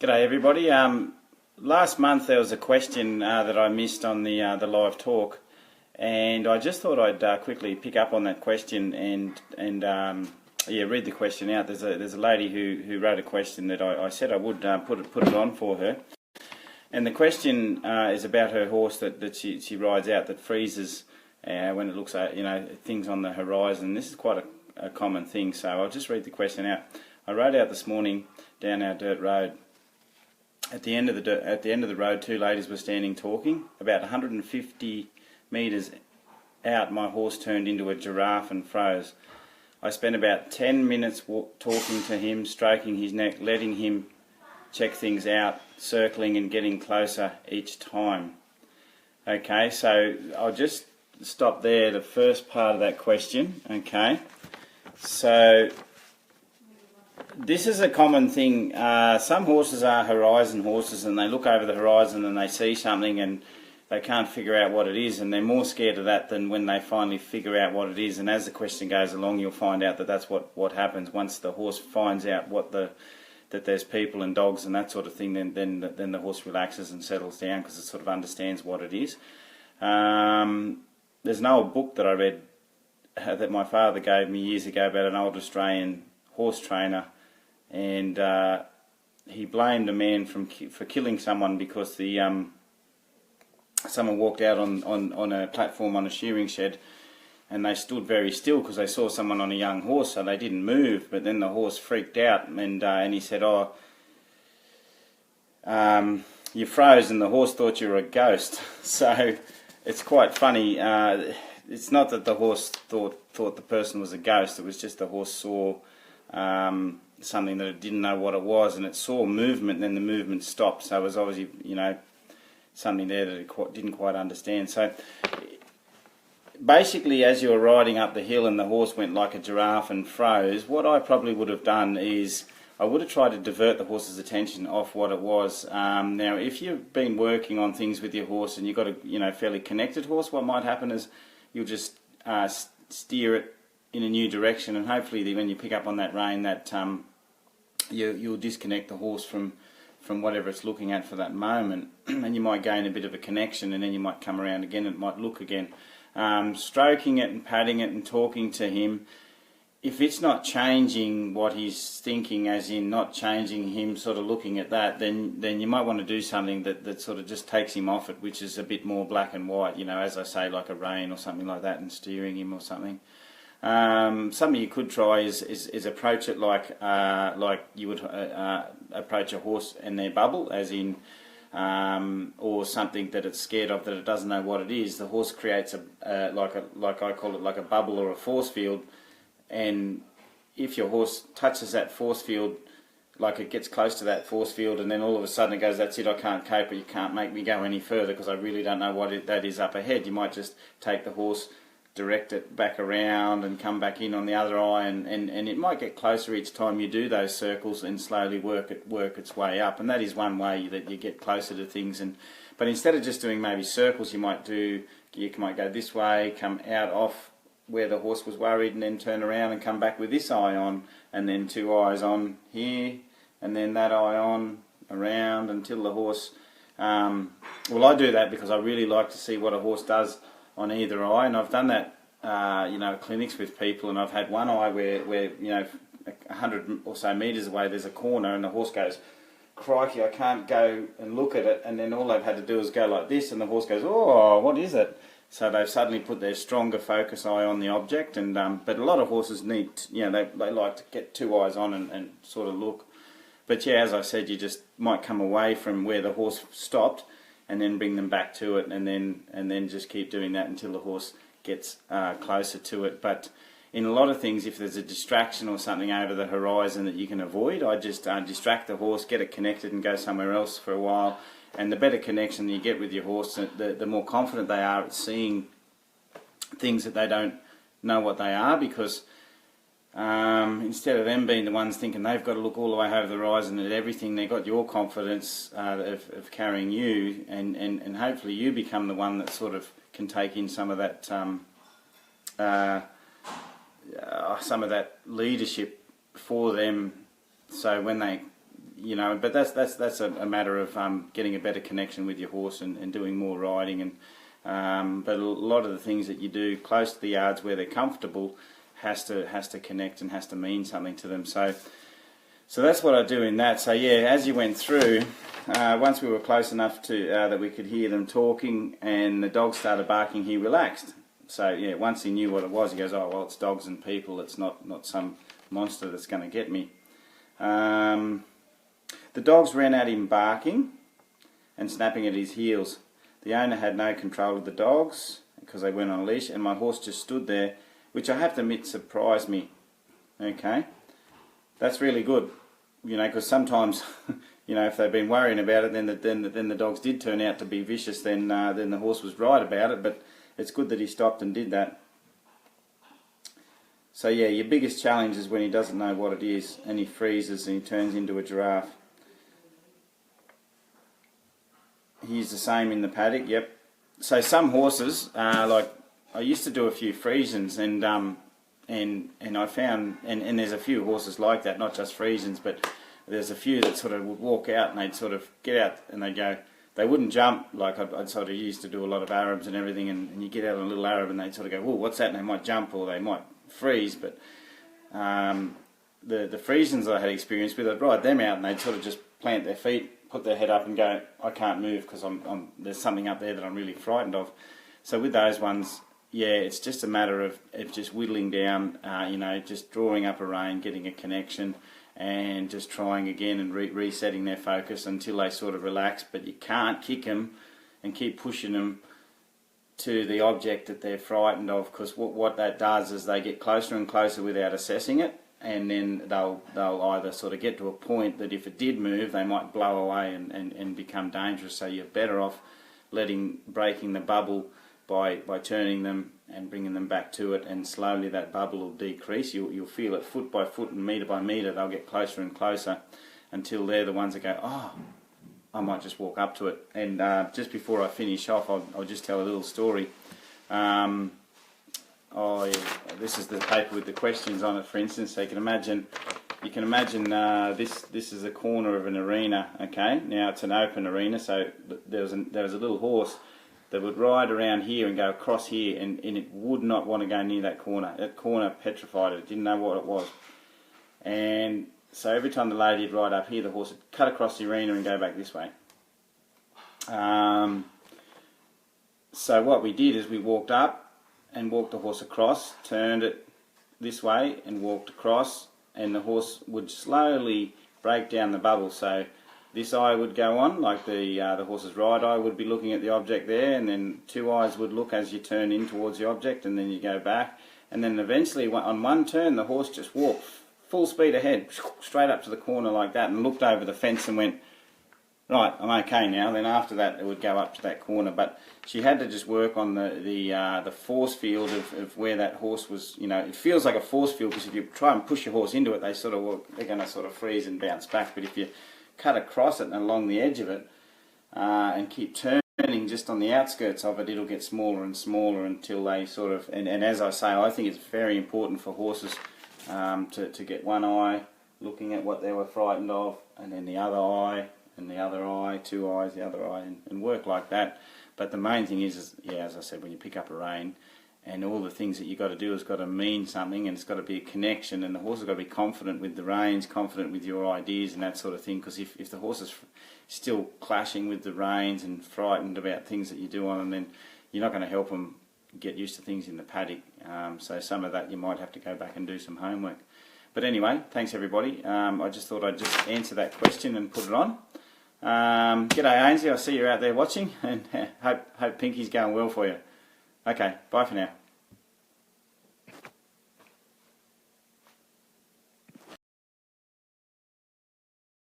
G'day everybody. Last month there was a question that I missed on the live talk, and I just thought I'd quickly pick up on that question and read the question out. There's a lady who wrote a question that I said I would put it on for her, and the question is about her horse that she rides out that freezes when it looks at things on the horizon. This is quite a common thing, so I'll just read the question out. I rode out this morning down our dirt road. At the end of the road, two ladies were standing talking. About 150 metres out, my horse turned into a giraffe and froze. I spent about 10 minutes talking to him, stroking his neck, letting him check things out, circling and getting closer each time. Okay, so I'll just stop there, the first part of that question. Okay, so this is a common thing. Some horses are horizon horses, and they look over the horizon and they see something and they can't figure out what it is, and they're more scared of that than when they finally figure out what it is. And as the question goes along, you'll find out that that's what happens. Once the horse finds out that there's people and dogs and that sort of thing, then the horse relaxes and settles down because it sort of understands what it is. There's an old book that I read that my father gave me years ago about an old Australian horse trainer, and he blamed a man for killing someone because someone walked out on a platform on a shearing shed, and they stood very still because they saw someone on a young horse, so they didn't move. But then the horse freaked out, and he said, "Oh, you froze," and the horse thought you were a ghost. So it's quite funny. It's not that the horse thought the person was a ghost. It was just the horse saw something that it didn't know what it was, and it saw movement, and then the movement stopped. So it was obviously, something there that it didn't quite understand. So basically, as you were riding up the hill and the horse went like a giraffe and froze, what I probably would have done is I would have tried to divert the horse's attention off what it was. Now, if you've been working on things with your horse and you've got a fairly connected horse, what might happen is you'll just steer it in a new direction, and hopefully when you pick up on that rein, that you'll disconnect the horse from whatever it's looking at for that moment, and you might gain a bit of a connection, and then you might come around again and it might look again. Stroking it and patting it and talking to him, if it's not changing what he's thinking, as in not changing him sort of looking at that, then you might want to do something that sort of just takes him off it, which is a bit more black and white, as I say, like a rein or something like that, and steering him or something. Something you could try is approach it like you would approach a horse in their bubble, as in or something that it's scared of, that it doesn't know what it is. The horse creates like I call it, like a bubble or a force field, and if your horse touches that force field, like it gets close to that force field, and then all of a sudden it goes, "That's it, I can't cope, or you can't make me go any further because I really don't know what that is up ahead," you might just take the horse, direct it back around and come back in on the other eye, and it might get closer each time you do those circles and slowly work its way up. And that is one way that you get closer to things. But instead of just doing maybe circles, you might go this way, come out off where the horse was worried, and then turn around and come back with this eye on, and then two eyes on here, and then that eye on, around until the horse well, I do that because I really like to see what a horse does on either eye, and I've done that clinics with people, and I've had one eye where 100 or so metres away there's a corner, and the horse goes, "Crikey, I can't go and look at it," and then all they've had to do is go like this, and the horse goes, "Oh, what is it?" So they've suddenly put their stronger focus eye on the object, and but a lot of horses need, they like to get two eyes on and sort of look. But yeah, as I said, you just might come away from where the horse stopped, and then bring them back to it, and then just keep doing that until the horse gets closer to it. But in a lot of things, if there's a distraction or something over the horizon that you can avoid, I just distract the horse, get it connected, and go somewhere else for a while. And the better connection you get with your horse, the more confident they are at seeing things that they don't know what they are, because instead of them being the ones thinking they've got to look all the way over the horizon at everything, they've got your confidence of carrying you, and hopefully you become the one that sort of can take in some of that leadership for them, so when they you know, but that's a matter of getting a better connection with your horse and doing more riding. And but a lot of the things that you do close to the yards where they're comfortable has to connect and has to mean something to them. So that's what I do in that. So yeah, as you went through, once we were close enough to that we could hear them talking and the dog started barking, he relaxed. So yeah, once he knew what it was, he goes, oh well, it's dogs and people, it's not some monster that's going to get me. The dogs ran at him barking and snapping at his heels. The owner had no control of the dogs because they weren't on a leash, and my horse just stood there, which I have to admit surprised me. Okay, that's really good, you know, because sometimes, you know, if they've been worrying about it, then the dogs did turn out to be vicious. Then the horse was right about it, but it's good that he stopped and did that. So yeah, your biggest challenge is when he doesn't know what it is and he freezes and he turns into a giraffe. He's the same in the paddock, yep. So some horses, like I used to do a few Friesians, and I found, and there's a few horses like that, not just Friesians, but there's a few that sort of would walk out and they'd sort of get out and they'd go, they wouldn't jump, like I'd sort of used to do a lot of Arabs and everything, and you get out on a little Arab and they'd sort of go, whoa, what's that? And they might jump or they might freeze, but the Friesians I had experience with, I'd ride them out and they'd sort of just plant their feet, put their head up and go, I can't move because there's something up there that I'm really frightened of. So with those ones, yeah, it's just a matter of just whittling down, you know, just drawing up a rein, getting a connection, and just trying again and resetting their focus until they sort of relax. But you can't kick them and keep pushing them to the object that they're frightened of, because what that does is they get closer and closer without assessing it, and then they'll either sort of get to a point that if it did move, they might blow away and become dangerous. So you're better off breaking the bubble by turning them and bringing them back to it, and slowly that bubble will decrease. You'll feel it foot by foot and metre by metre. They'll get closer and closer until they're the ones that go, oh, I might just walk up to it. And just before I finish off, I'll just tell a little story. Oh, yeah, this is the paper with the questions on it, for instance. So you can imagine this is a corner of an arena. Okay, now it's an open arena, so there was a little horse that would ride around here and go across here, and it would not want to go near that corner. That corner petrified it. It didn't know what it was. And so every time the lady would ride up here, the horse would cut across the arena and go back this way. So what we did is we walked up and walked the horse across, turned it this way and walked across, and the horse would slowly break down the bubble. So this eye would go on, like the horse's right eye would be looking at the object there, and then two eyes would look as you turn in towards the object, and then you go back, and then eventually on one turn the horse just walked full speed ahead, straight up to the corner like that, and looked over the fence and went, right, I'm okay now. Then after that it would go up to that corner, but she had to just work on the force field of where that horse was. You know, it feels like a force field because if you try and push your horse into it, they're going to sort of freeze and bounce back. But if you cut across it and along the edge of it and keep turning just on the outskirts of it, it'll get smaller and smaller until they sort of, and as I say, I think it's very important for horses to get one eye looking at what they were frightened of, and then the other eye, and the other eye, two eyes, the other eye, and work like that. But the main thing is, yeah, as I said, when you pick up a rein, and all the things that you've got to do has got to mean something, and it's got to be a connection, and the horse has got to be confident with the reins, confident with your ideas and that sort of thing, because if the horse is still clashing with the reins and frightened about things that you do on them, then you're not going to help them get used to things in the paddock. So some of that you might have to go back and do some homework. But anyway, thanks everybody. I just thought I'd just answer that question and put it on. G'day Ainsley, I see you're out there watching, and hope Pinky's going well for you. Okay, bye for now.